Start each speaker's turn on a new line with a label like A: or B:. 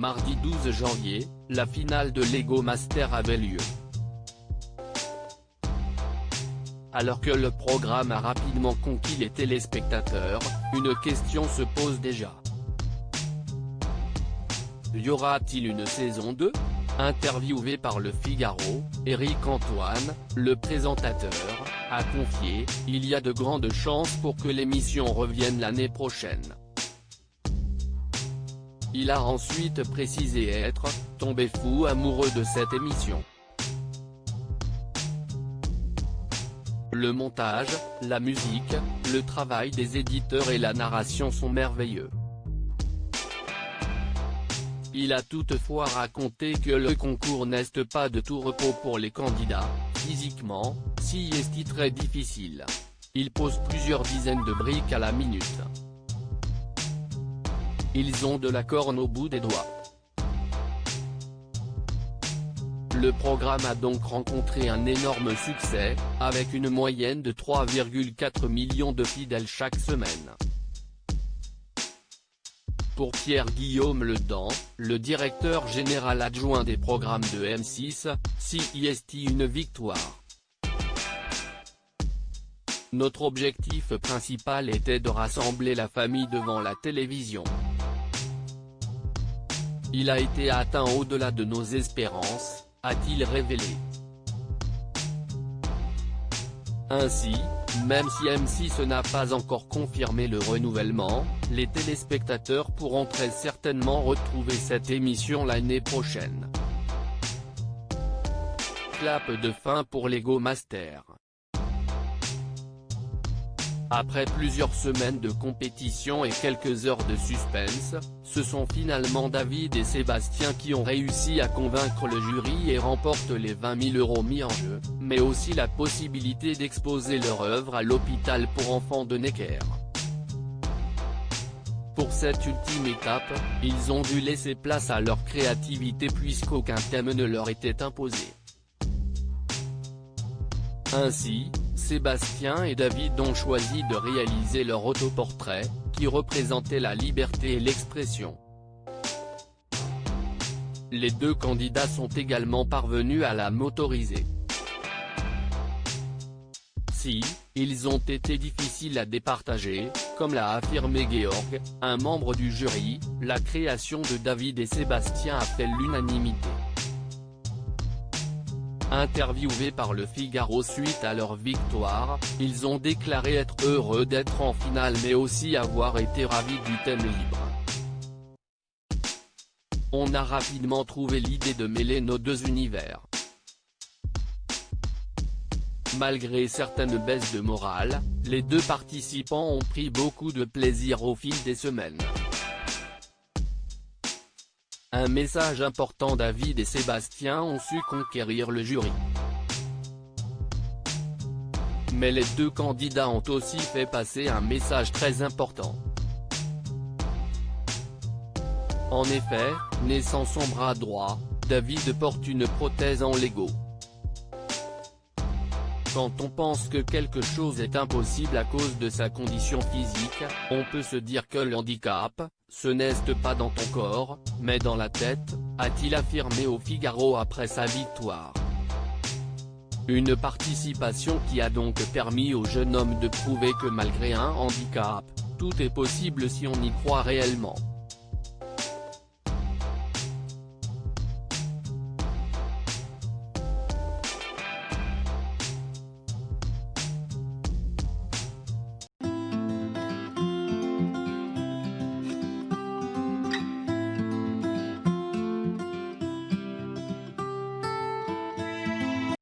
A: Mardi 12 janvier, la finale de Lego Masters avait lieu. Alors que le programme a rapidement conquis les téléspectateurs, une question se pose déjà. Y aura-t-il une saison 2 ? Interviewé par Le Figaro, Éric Antoine, le présentateur, a confié « Il y a de grandes chances pour que l'émission revienne l'année prochaine ». Il a ensuite précisé être « tombé fou amoureux de cette émission ». Le montage, la musique, le travail des éditeurs et la narration sont merveilleux. Il a toutefois raconté que le concours n'est pas de tout repos pour les candidats, physiquement, si est très difficile. Il pose plusieurs dizaines de briques à la minute. Ils ont de la corne au bout des doigts. Le programme a donc rencontré un énorme succès, avec une moyenne de 3,4 millions de fidèles chaque semaine. Pour Pierre-Guillaume Ledan, le directeur général adjoint des programmes de M6, CIST une victoire. Notre objectif principal était de rassembler la famille devant la télévision. Il a été atteint au-delà de nos espérances, a-t-il révélé. Ainsi, même si M6 n'a pas encore confirmé le renouvellement, les téléspectateurs pourront très certainement retrouver cette émission l'année prochaine. Clap de fin pour Lego Masters. Après plusieurs semaines de compétition et quelques heures de suspense, ce sont finalement David et Sébastien qui ont réussi à convaincre le jury et remportent les 20 000 € mis en jeu, mais aussi la possibilité d'exposer leur œuvre à l'hôpital pour enfants de Necker. Pour cette ultime étape, ils ont dû laisser place à leur créativité puisqu'aucun thème ne leur était imposé. Ainsi, Sébastien et David ont choisi de réaliser leur autoportrait, qui représentait la liberté et l'expression. Les deux candidats sont également parvenus à la motoriser. Si, ils ont été difficiles à départager, comme l'a affirmé Georg, un membre du jury, la création de David et Sébastien a fait l'unanimité. Interviewés par Le Figaro suite à leur victoire, ils ont déclaré être heureux d'être en finale mais aussi avoir été ravis du thème libre. On a rapidement trouvé l'idée de mêler nos deux univers. Malgré certaines baisses de morale, les deux participants ont pris beaucoup de plaisir au fil des semaines. Un message important: David et Sébastien ont su conquérir le jury. Mais les deux candidats ont aussi fait passer un message très important. En effet, né sans son bras droit, David porte une prothèse en Lego. Quand on pense que quelque chose est impossible à cause de sa condition physique, on peut se dire que le handicap, ce n'est pas dans ton corps, mais dans la tête, a-t-il affirmé au Figaro après sa victoire. Une participation qui a donc permis au jeune homme de prouver que malgré un handicap, tout est possible si on y croit réellement.